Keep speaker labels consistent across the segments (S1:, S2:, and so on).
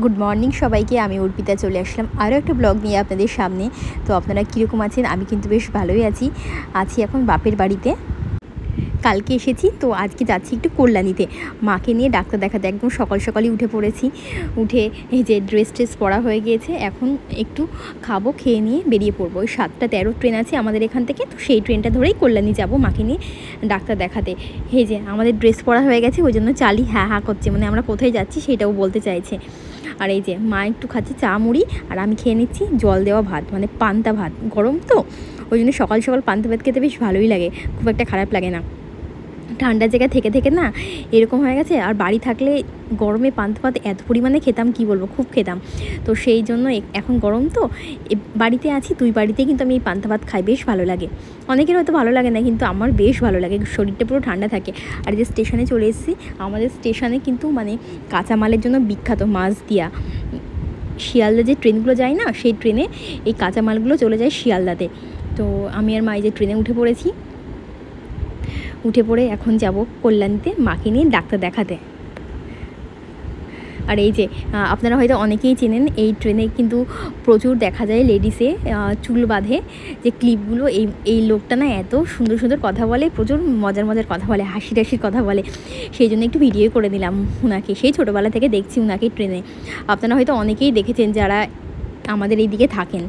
S1: Good morning সবাইকে। আমি অর্পিতা চলে আসলাম আরও একটা ব্লগ নিয়ে আপনাদের সামনে। তো আপনারা কীরকম আছেন? আমি কিন্তু বেশ ভালোই আছি এখন বাপের বাড়িতে। কালকে এসেছি, তো আজকে যাচ্ছি একটু কল্যাণীতে মাকে নিয়ে ডাক্তার দেখাতে। একদম সকাল সকালই উঠে পড়েছি। উঠে এই যে ড্রেস পরা হয়ে গিয়েছে, এখন একটু খাবো, খেয়ে নিয়ে বেরিয়ে পড়বো। ওই 7:13 ট্রেন আছে আমাদের এখান থেকে, তো সেই ট্রেনটা ধরেই কল্যাণী যাব মাকে নিয়ে ডাক্তার দেখাতে। এই যে আমাদের ড্রেস পরা হয়ে গেছে, ওই জন্য চালি হ্যাঁ হ্যাঁ করছে, মানে আমরা কোথায় যাচ্ছি সেটাও বলতে চাইছে। আর এই যে মা একটু খাচ্ছে চা মুড়ি, আর আমি খেয়ে নিচ্ছি জল দেওয়া ভাত, মানে পান্তা ভাত। গরম তো, ওই জন্য সকাল সকাল পান্তা ভাত খেতে বেশ ভালোই লাগে, খুব একটা খারাপ লাগে না। ঠান্ডা জায়গা থেকে থেকে না এরকম হয়ে গেছে। আর বাড়ি থাকলে গরমে পান্তা ভাত এত পরিমাণে খেতাম, কি বলবো, খুব খেতাম। তো সেই জন্য এখন গরম তো বাড়িতে আছি, দুই বাড়িতে কিন্তু আমি এই পান্তা ভাত খাই, বেশ ভালো লাগে। অনেকের হয়তো ভালো লাগে না, কিন্তু আমার বেশ ভালো লাগে, শরীরটা পুরো ঠান্ডা থাকে। আর যে স্টেশনে চলে এসেছি, আমাদের স্টেশনে কিন্তু মানে কাঁচামালের জন্য বিখ্যাত, মাছ দিয়া। শিয়ালদা যে ট্রেনগুলো যায় না, সেই ট্রেনে এই কাঁচামালগুলো চলে যায় শিয়ালদাতে। তো আমি আর মা এই যে ট্রেনে উঠে পড়ে এখন যাব কল্যাণীতে মাকে নিয়ে ডাক্তার দেখাতে। আর এই যে আপনারা হয়তো অনেকেই চেনেন, এই ট্রেনে কিন্তু প্রচুর দেখা যায় লেডিসে চুল বাঁধে যে ক্লিপগুলো। এই লোকটা না এত সুন্দর সুন্দর কথা বলে, প্রচুর মজার মজার কথা বলে, হাসির কথা বলে। সেই জন্য একটু ভিডিও করে দিলাম ওনাকে। সেই ছোটোবেলা থেকে দেখছি ওনাকে ট্রেনে। আপনারা হয়তো অনেকেই দেখেছেন যারা আমাদের এই দিকে থাকেন।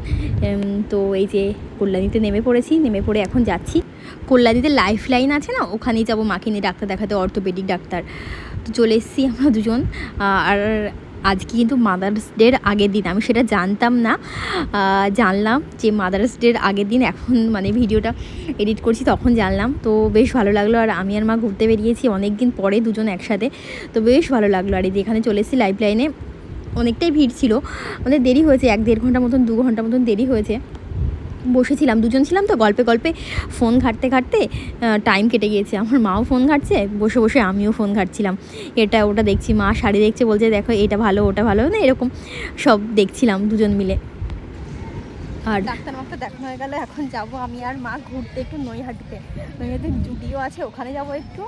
S1: তো এই যে কল্যাণীতে নেমে পড়ে এখন যাচ্ছি। কল্যাণীতে লাইফ লাইন আছে না, ওখানেই যাবো মাকে নিয়ে ডাক্তার দেখাতে, অর্থোপেডিক ডাক্তার। তো চলে এসেছি আমরা দুজন। আর আজকে কিন্তু মাদার্স ডের আগের দিন, আমি সেটা জানতাম না, জানলাম যে মাদার্স ডের আগের দিন। এখন মানে ভিডিওটা এডিট করছি তখন জানলাম, তো বেশ ভালো লাগলো। আর আমি আর মা ঘুরতে বেরিয়েছি অনেক দিন পরে দুজন একসাথে, তো বেশ ভালো লাগলো। আর এই যে এখানে চলে এসেছি লাইফ লাইনে, অনেকটাই ভিড় ছিল, আমাদের দেরি হয়েছে, 1-1.5 ঘন্টা মতন 2 ঘন্টা মতন দেরি হয়েছে। বসেছিলাম, দুজন ছিলাম তো, গল্পে ফোন ঘাঁটতে টাইম কেটে গিয়েছে। আমার মাও ফোন ঘাঁটছে, বসে আমিও ফোন ঘাঁটছিলাম, এটা ওটা দেখছি। মা শাড়ি দেখছে, বলছে দেখো এটা ভালো ওটা ভালো, না এরকম সব দেখছিলাম দুজন মিলে। আর ডাক্তার দেখানো হয়ে গেল, এখন যাব আমি আর মা ঘুরতে একটু নৈহাটিতে জুডিও আছে, ওখানে যাব একটু।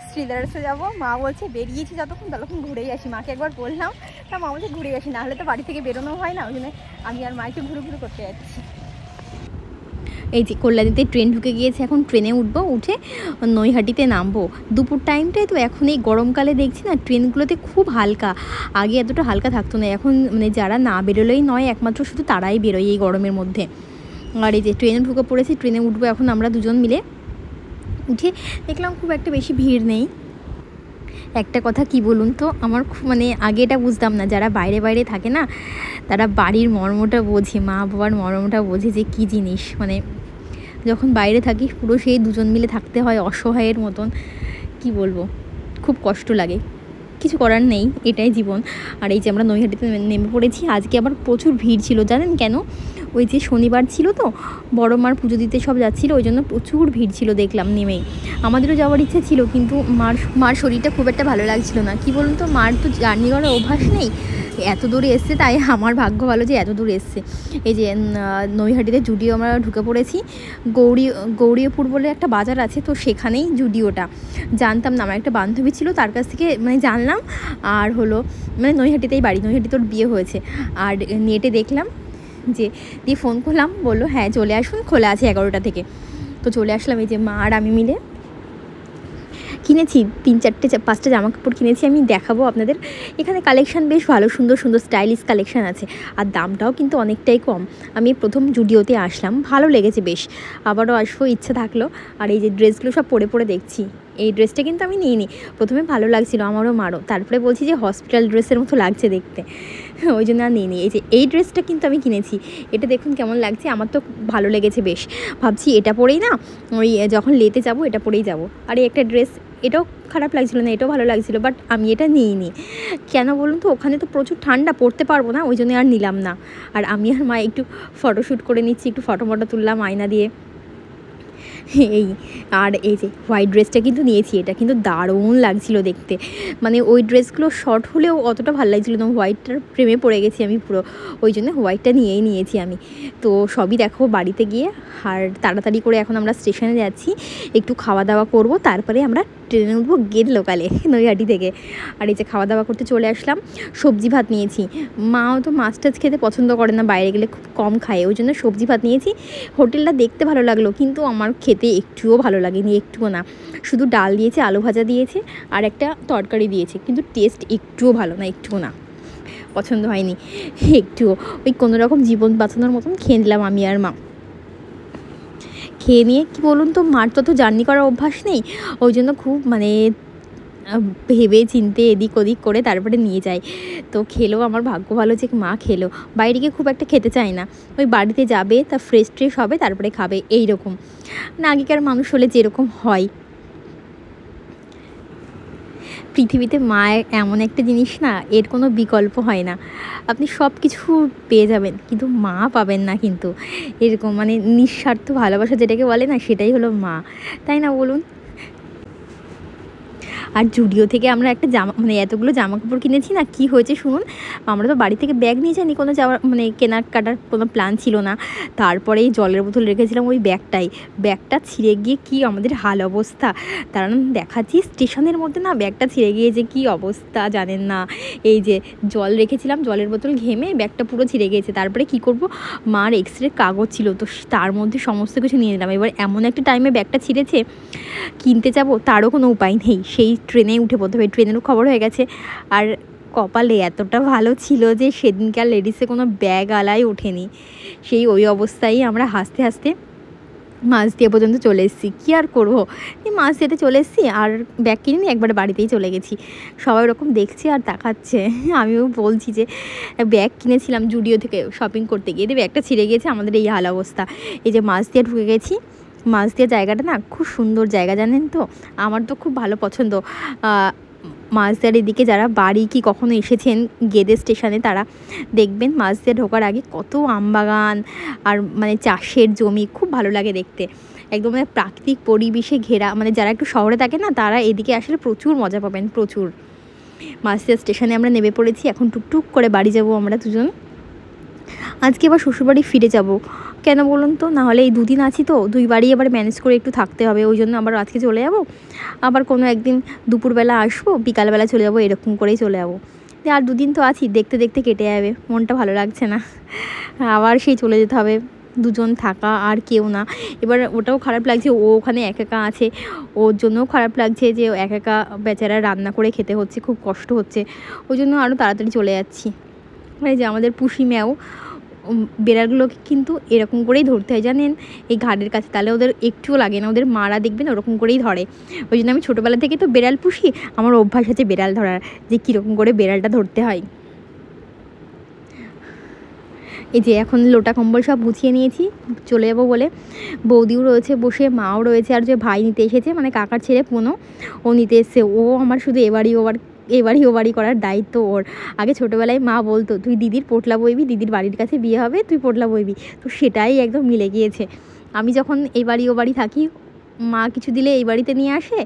S1: শ্রীদার্সে যাব। মা বলছে বেরিয়েছি ততক্ষণ ঘুরেই আসি। মাকে একবার বললাম, তা মা বলছে ঘুরেই আসি, নাহলে তো বাড়ি থেকে বেরোনো হয় না, ওই জন্য আমি আর মা একটু ঘুরু করতে যাচ্ছি। এই যে কল্যাণীতে ট্রেন ঢুকে গিয়েছে, এখন ট্রেনে উঠে নৈহাটিতে নামবো। দুপুর টাইমটায় তো এখন এই গরমকালে দেখছি না ট্রেনগুলোতে খুব হালকা, আগে এতটা হালকা থাকতো না। এখন মানে যারা না বেরোলেই নয়, একমাত্র শুধু তারাই বেরোয় এই গরমের মধ্যে। আর এই যে ট্রেনে ঢুকে পড়েছি, ট্রেনে উঠবো এখন আমরা দুজন মিলে। উঠে দেখলাম খুব একটা বেশি ভিড় নেই। একটা কথা কি বলুন তো, আমার মানে আগে এটা বুঝতাম না, যারা বাইরে থাকে না তারা বাড়ির মর্মটা বোঝে, মা বাবার মর্মটা বোঝে যে কী জিনিস। মানে যখন বাইরে থাকি পুরো সেই দুজন মিলে থাকতে হয় অসহায়ের মতন, কি বলবো, খুব কষ্ট লাগে, কিছু করার নেই, এটাই জীবন। আর এই যে আমরা নৈহাটিতে নেমে পড়েছি। আজকে আবার প্রচুর ভিড় ছিল, জানেন কেন? ওই যে শনিবার ছিল তো, বড় মার পুজো দিতে সব যাচ্ছিলো, ওই জন্য প্রচুর ভিড় ছিল দেখলাম নেমেই। আমাদেরও যাওয়ার ইচ্ছে ছিল, কিন্তু মার শরীরটা খুব একটা ভালো লাগছিল না। কি বলুন তো, মার তো জার্নি করার অভ্যাস নেই, এত দূরে এসছে, তাই আমার ভাগ্য ভালো যে এত দূর এসছে। এই যে নৈহাটিতে জুডিও আমরা ঢুকে পড়েছি। গৌরীপুর বলে একটা বাজার আছে, তো সেখানেই জুডিওটা। জানতাম না, আমার একটা বান্ধবী ছিল, তার কাছ থেকে মানে জানলাম। আর হলো মানে নৈহাটিতেই বাড়ি, নৈহাটি তোর বিয়ে হয়েছে। আর নেটে দেখলাম যে, দিয়ে ফোন করলাম, বললো হ্যাঁ চলে আসুন, খোলা আছে 11টা থেকে। তো চলে আসলাম। এই যে মা আর আমি মিলে কিনেছি 3-4-5টা জামা কাপড় কিনেছি, আমি দেখাবো আপনাদের। এখানে কালেকশান বেশ ভালো, সুন্দর স্টাইলিশ কালেকশান আছে, আর দামটাও কিন্তু অনেকটাই কম। আমি প্রথম জুডিওতে আসলাম, ভালো লেগেছে বেশ, আবারও আসবো ইচ্ছা থাকলো। আর এই যে ড্রেসগুলো সব পরে দেখছি। এই ড্রেসটা কিন্তু আমি নিইনি, প্রথমে ভালো লাগছিল আমারও মারও, তারপরে বলছি যে হসপিটাল ড্রেসের মতো লাগছে দেখতে, ওই জন্য আর নিইনি। এই ড্রেসটা কিন্তু আমি কিনেছি, এটা দেখুন কেমন লাগছে, আমার তো ভালো লেগেছে বেশ। ভাবছি এটা পরেই না ওই যখন লেতে যাব এটা পরেই যাব। আর এই একটা ড্রেস, এটাও খারাপ লাগছিল না, এটাও ভালো লাগছিল, বাট আমি এটা নিইনি। কেন বলুন তো, ওখানে তো প্রচুর ঠান্ডা, পরতে পারবো না, ওই জন্য আর নিলাম না। আর আমি আর মা একটু ফটোশ্যুট করে নিচ্ছি, একটু ফটো তুললাম আয়না দিয়ে। আর এই যে হোয়াইট ড্রেসটা কিন্তু নিয়েছি, এটা কিন্তু দারুণ লাগছিল দেখতে। মানে ওই ড্রেসগুলো শর্ট হলেও অতটা ভালো লাগছিল না, হোয়াইটটার প্রেমে পড়ে গেছি আমি পুরো, ওই জন্য হোয়াইটটা নিয়েছি আমি। তো সবই দেখো বাড়িতে গিয়ে। আর তাড়াতাড়ি করে এখন আমরা স্টেশনে যাচ্ছি, একটু খাওয়া দাওয়া করব, তারপরে আমরা ট্রেনে উঠবো গেট লোকালে নৈহাটি থেকে। আর এই যে খাওয়া দাওয়া করতে চলে আসলাম, সবজি ভাত নিয়েছি। মাও তো মাছ টাছ খেতে পছন্দ করে না, বাইরে গেলে খুব কম খায়, ওই জন্য সবজি ভাত নিয়েছি। হোটেলটা দেখতে ভালো লাগলো কিন্তু আমার খেতে একটুও ভালো লাগেনি, একটুও না। শুধু ডাল দিয়েছে, আলু ভাজা দিয়েছে আর একটা তরকারি দিয়েছে, কিন্তু টেস্ট একটুও ভালো না, একটুও না, পছন্দ হয়নি একটুও। ওই কোনোরকম জীবন বাঁচানোর মতন খেয়ে নিলাম আমি আর মা। খেয়ে নিয়ে কী বলুন তো, মার তো জার্নি করার অভ্যাস নেই, ওই জন্য খুব মানে ভেবে চিনতে এদিক ওদিক করে তারপরে নিয়ে যায়। তো খেলো, আমার ভাগ্য ভালো যে মা খেলো। বাইরে গিয়ে খুব একটা খেতে চায় না, ওই বাড়িতে যাবে তা ফ্রেশ ট্রেশ হবে তারপরে খাবে, এই রকম না। আগেকার মানুষ হলে যেরকম হয়। পৃথিবীতে মায়ের এমন একটা জিনিস না, এর কোনো বিকল্প হয় না। আপনি সব কিছু পেয়ে যাবেন কিন্তু মা পাবেন না, কিন্তু এরকম মানে নিঃস্বার্থ ভালোবাসা যেটাকে বলে না, সেটাই হলো মা, তাই না বলুন? আর জুডিও থেকে আমরা একটা জামা মানে এতগুলো জামা কাপড় কিনেছি না, কি হয়েছে শুনুন। আমরা তো বাড়ি থেকে ব্যাগ নিয়ে যাইনি, কোনো যাওয়ার মানে কেনাকাটার কোনো প্ল্যান ছিল না। তারপরে এই জলের বোতল রেখেছিলাম ওই ব্যাগটা ছিঁড়ে গিয়ে কি আমাদের হাল অবস্থা। কারণ দেখাচ্ছি স্টেশনের মধ্যে না, ব্যাগটা ছিঁড়ে গিয়ে যে কী অবস্থা জানেন না। এই যে জল রেখেছিলাম, জলের বোতল ঘেমে ব্যাগটা পুরো ছিঁড়ে গিয়েছে। তারপরে কি করব, মার এক্সরে কাগজ ছিল তো তার মধ্যে সমস্ত কিছু নিয়ে নিলাম। এবার এমন একটা টাইমে ব্যাগটা ছিঁড়েছে, কিনতে যাব তারও কোনো উপায় নেই, সেই ট্রেনে উঠে পড়তে হবে, ট্রেনেরও খবর হয়ে গেছে। আর কপালে এতটা ভালো ছিল যে সেদিনকার লেডিসে কোনো ব্যাগ আলাই ওঠেনি, সেই ওই অবস্থায় আমরা হাসতে হাসতে মাঝদিয়া পর্যন্ত চলে এসেছি। কী আর করবো, মাঝদিয়াতে চলে এসেছি আর ব্যাগ কিনিনি, একবারে বাড়িতেই চলে গেছি। সবাই ওরকম দেখছে আর তাকাচ্ছে, আমিও বলছি যে ব্যাগ কিনেছিলাম জুডিও থেকে শপিং করতে গিয়ে, ব্যাগটা ছিঁড়ে গিয়েছে, আমাদের এই হাল অবস্থা। এই যে মাঝদিয়া ঢুকে গেছি, মাঝদিয়া জায়গাটা না খুব সুন্দর জায়গা জানেন তো, আমার তো খুব ভালো পছন্দ। মাঝদিয়ার এদিকে যারা বাড়ি কি কখনো এসেছেন গেদে স্টেশনে, তারা দেখবেন মাঝদিয়া ঢোকার আগে কত আমবাগান আর মানে চাষের জমি, খুব ভালো লাগে দেখতে, একদম মানে প্রাকৃতিক পরিবেশে ঘেরা। মানে যারা একটু শহরে থাকে না, তারা এদিকে আসলে প্রচুর মজা পাবেন, প্রচুর। মাঝদিয়া স্টেশনে আমরা নেমে পড়েছি, এখন টুকটুক করে বাড়ি যাব আমরা দুজন। আজকে এবার শ্বশুরবাড়ি ফিরে যাব, কেন বলুন তো, নাহলে এই দুদিন আছি তো, দুই বাড়ি এবার ম্যানেজ করে একটু থাকতে হবে, ওই জন্য আবার আজকে চলে যাব। আবার কোনো একদিন দুপুরবেলা আসবো, বিকালবেলা চলে যাব, এরকম করেই চলে যাব। আর দুদিন তো আছি, দেখতে দেখতে কেটে যাবে, মনটা ভালো লাগছে না, আবার সেই চলে যেতে হবে, দুজন থাকা আর কেউ না। এবার ওটাও খারাপ লাগছে, ও ওখানে একা একা আছে, ওর জন্যও খারাপ লাগছে যে একা একা বেচারা রান্না করে খেতে হচ্ছে, খুব কষ্ট হচ্ছে, ওই জন্য আরও তাড়াতাড়ি চলে যাচ্ছি। এই যে আমাদের পুষি ম্যাও, বেড়ালগুলোকে কিন্তু এরকম করেই ধরতে হয় জানেন, এই ঘাটের কাছে, তাহলে ওদের একটুও লাগে না, ওদের মারা দেখবেন ওরকম করেই ধরে। ওই জন্য আমি ছোটোবেলা থেকে তো বেড়াল পুষি, আমার অভ্যাস আছে বেড়াল ধরার, যে কীরকম করে বেড়ালটা ধরতে হয়। এই যে এখন লোটা কম্বল সব গুছিয়ে নিয়েছি, চলে যাবো বলে। বৌদিও রয়েছে বসে, মাও রয়েছে, আর যে ভাই নিতে এসেছে মানে কাকার ছেলে পুনো, ও নিতে এসছে। ও আমার শুধু এবারই ও বাড়ি করার দায়িত্ব ওর। আগে ছোটোবেলায় মা বলতো, তুই দিদির পোটলা বইবি, দিদির বাড়ির কাছে বিয়ে হবে, তুই পোটলা বইবি, তো সেটাই একদম মিলে গিয়েছে। আমি যখন এই বাড়ি ও বাড়ি থাকি, মা কিছু দিলে এই বাড়িতে নিয়ে আসে,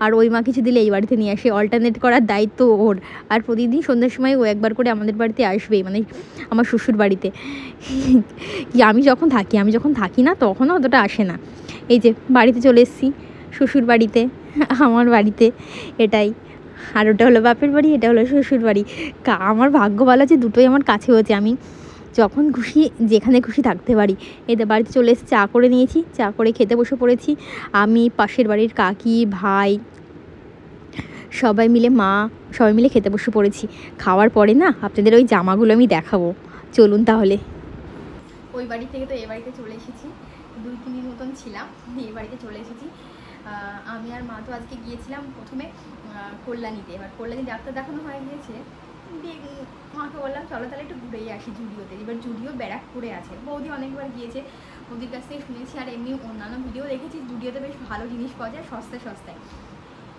S1: আর ওই মা কিছু দিলে এই বাড়িতে নিয়ে আসে, অল্টারনেট করার দায়িত্ব ওর। আর প্রতিদিন সন্ধ্যার সময় ও একবার করে আমাদের বাড়িতে আসবেই, মানে আমার শ্বশুর বাড়িতে। কি আমি যখন থাকি না তখনও অতটা আসে না। এই যে বাড়িতে চলে এসেছি, শ্বশুর বাড়িতে, আমার বাড়িতে, এটাই। আর ওটা হলো বাপের বাড়ি, এটা হলো শ্বশুর বাড়ি। আমার ভাগ্য ভালো যে দুটোই আমার কাছে হয়েছে, আমি যখন খুশি যেখানে খুশি থাকতে পারি। এদের বাড়িতে চলে এসে চা করে নিয়েছি, চা করে খেতে বসে পড়েছি। আমি, পাশের বাড়ির কাকি, ভাই, সবাই মিলে খেতে বসে পড়েছি। খাওয়ার পরে না আপনাদের ওই জামাগুলো আমি দেখাবো, চলুন তাহলে। ওই বাড়ি থেকে তো এ বাড়িতে চলে এসেছি, 2-3 দিন মতন ছিলাম, এই বাড়িতে চলে এসেছি। আমি আর মা তো আজকে গিয়েছিলাম প্রথমে কল্যাণীতে, এবার কল্যাণী ডাক্তার দেখানো হয়ে গিয়েছে, মাকে বললাম চলো তাহলে একটু ঘুরেই আসি জুডিওতে। এবার জুডিও ব্যারাকপুরে আছে, বৌদি অনেকবার গিয়েছে, বৌদির কাছ থেকে শুনেছি, আর এমনি অন্যান্য ভিডিও দেখেছি জুডিওতে বেশ ভালো জিনিস পাওয়া যায় সস্তায়।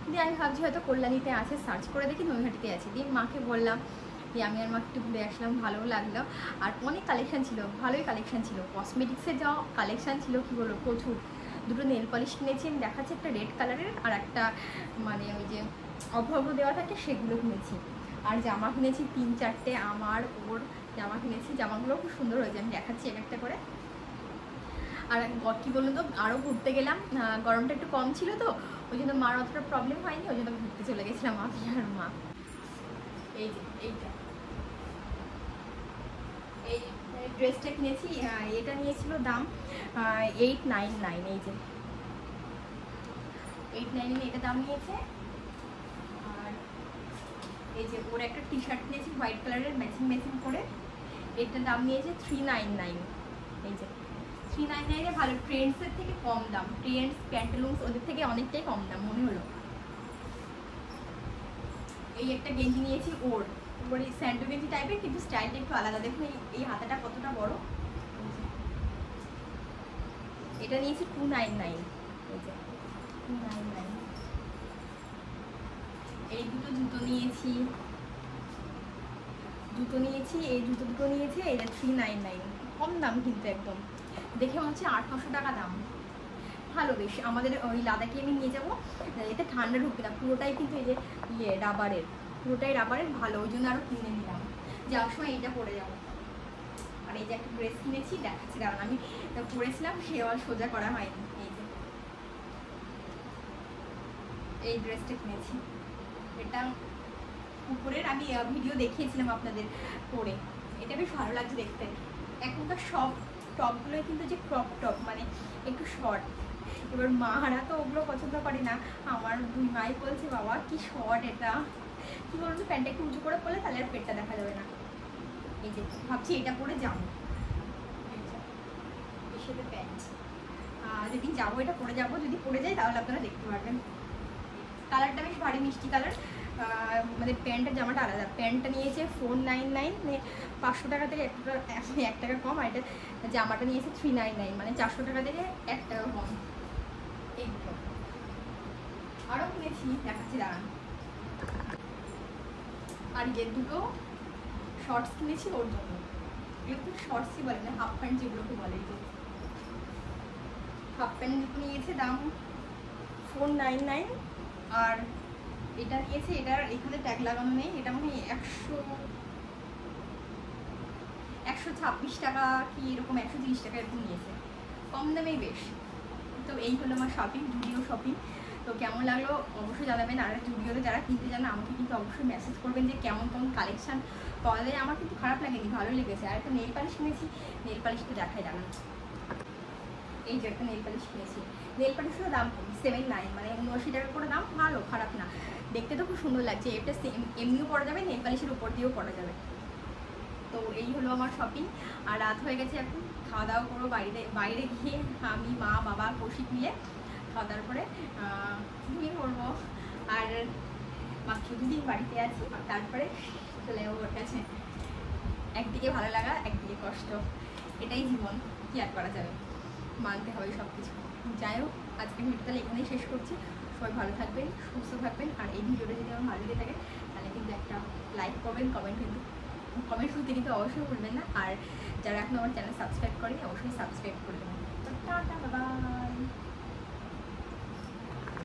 S1: দিয়ে আমি ভাবছি হয়তো কল্যাণীতে আছে, সার্চ করে দেখি নৈহাটিতে আছে। দিয়ে মাকে বললাম, দিয়ে আমি আর মাকে একটু ঘুরে আসলাম, ভালো লাগলো। আর অনেক কালেকশান ছিল, ভালোই কালেকশান ছিল, কসমেটিক্সের যাও কালেকশান ছিল কি বলবো, প্রচুর। দুটো নেল পলিশ কিনেছি আমি, দেখাচ্ছি, একটা রেড কালারের আর একটা মানে ওই যে অভ্র দেওয়া থাকে সেগুলো কিনেছি। আর জামা কিনেছি 3-4টে, আমার ওর জামা কিনেছি, জামাগুলো খুব সুন্দর হয়েছে, আমি দেখাচ্ছি এক একটা করে। আর কী বলুন তো, আরও ঘুরতে গেলাম, গরমটা একটু কম ছিল তো, ওই জন্য মার অতটা প্রবলেম হয়নি, ওই জন্য ঘুরতে চলে গেছিলাম আমি আর মা। এই যে এইটা, এই ড্রেসটা কিনেছি, এটা নিয়েছিল দাম 899, এই যে 899 এটা দাম নিয়েছে। আর এই যে ওর একটা টি শার্ট নিয়েছি হোয়াইট কালারের ম্যাচিং করে, এটার দাম নিয়েছে 399। এই যে 399 ভালো, ট্রেন্ডসের থেকে কম দাম, ট্রেন্ডস প্যান্টালুন্স ওদের থেকে অনেকটাই কম দাম মনে হলো। এই একটা গেঞ্জি নিয়েছি ওর স্যান্ডো গেঞ্জি টাইপের, কিন্তু স্টাইলটা একটু আলাদা। দেখুন এই হাতাটা কতটা বড়। এটা নিয়েছি 299। এই যে 299। এই দুটো জুতো নিয়েছি, এই জুতো দুটো নিয়েছি, এটা 399, কম দাম কিন্তু একদম, দেখে মনে হচ্ছে 800 টাকা দাম। ভালো বেশ, আমাদের ওই লাদাখে আমি নিয়ে যাবো, এতে ঠান্ডা ঢুকবে না, পুরোটাই কিন্তু এই যে রাবারের, পুরোটাই রাবারের, ভালো, ওই জন্য আরও কিনে নিলাম, যাওয়ার সময় এইটা পরে যাবো। আর এই যে একটা ড্রেস কিনেছি, দেখাচ্ছি কারণ আমি পরেছিলাম, সে আর সোজা করা হয়নি। এই যে এই ড্রেসটা কিনেছি, এটা উপরের, আমি ভিডিও দেখিয়েছিলাম আপনাদের পরে, এটা বেশ ভালো লাগছে দেখতে। এখনকার সব টপগুলোই কিন্তু যে ক্রপ টপ, মানে একটু শর্ট, এবার মারা তো ওগুলো পছন্দ করে না, আমার দুই মাই বলছে বাবা কি শর্ট এটা, কি বলতো প্যান্টটা একটু উঁচু করে পরলে তাহলে আর পেটটা দেখা যাবে না। এই যে ভাবছি এটা পরে যাবো, এর সাথে প্যান্ট, যেদিন যাবো এটা পরে যাবো, যদি পরে যাই তাহলে আপনারা দেখতে পারবেন। কালারটা বেশ ভারী মিষ্টি কালার, মানে প্যান্টের জামাটা আলাদা, প্যান্টটা নিয়েছে 499, মানে 500 টাকা থেকে 1 টাকা কম, আর এটা জামাটা নিয়েছে 399, মানে 400 টাকা থেকে 1 টাকা কম। এই দুটো আরও কিনেছি, দেখাচ্ছি দাঁড়ান। আর যে দুটো শর্টস কিনেছি ওর জন্য, এগুলো তো শর্টসই বলে না, হাফ প্যান্ট যেগুলোকে বলে, যে হাফ প্যান্ট দুটো নিয়েছে দাম 499। আর এটা নিয়েছে, এটার এখানে ট্যাগ লাগানো নেই, এটা মনে হয় 126 টাকা কি এরকম, 130 টাকা এরকম নিয়েছে, কম দামেই বেশ। তো এই হলো আমার শপিং, জুডিও শপিং। তো কেমন লাগলো অবশ্যই জানাবেন, আর জুডিওতে যারা কিনতে জানে আমাকে কিন্তু অবশ্যই মেসেজ করবেন যে কেমন কেমন কালেকশান পাওয়া যায়। আমার কিন্তু খারাপ লাগেনি, ভালো লেগেছে। আর একটা নেল পালিশ কিনেছি, নেল পালিশটা দেখাই দাঁড়ান। এই যে একটা নেল পালিশ কিনেছি, নেল পালিশের দাম 79, মানে 79 টাকা করে দাম, ভালো, খারাপ না, দেখতে তো খুব সুন্দর লাগছে। এটা এমনিও পরা যাবে, নেল পালিশের উপর দিয়েও পরা যাবে। তো এই হলো আমার শপিং। আর রাত হয়ে গেছে, এখন খাওয়া দাওয়া করবো বাইরে গিয়ে, আমি মা বাবা কৌশিক মিলে খাওয়া দাওয়ার পরে ঘুমিয়ে পড়বো। আর মাত্র 2 দিন বাড়িতে আছি, তারপরে চলে যাবো ওর কাছে। একদিকে ভালো লাগা, একদিকে কষ্ট, এটাই জীবন, কি আর করা যাবে, মানতে হবে সব কিছু। যাই হোক, আজকে ভিডিওটা তাহলে এখানেই শেষ করছি। সবাই ভালো থাকবেন, সুস্থ থাকবেন। আর এই ভিডিওটা যদি আমার ভালো লেগে থাকে তাহলে কিন্তু একটা লাইক করবেন, কমেন্ট করতে কিন্তু অবশ্যই ভুলবেন না। আর যারা এখন আমার চ্যানেল সাবস্ক্রাইব করেনি অবশ্যই সাবস্ক্রাইব করে দেবেন। তো টাটা, বাই বাই।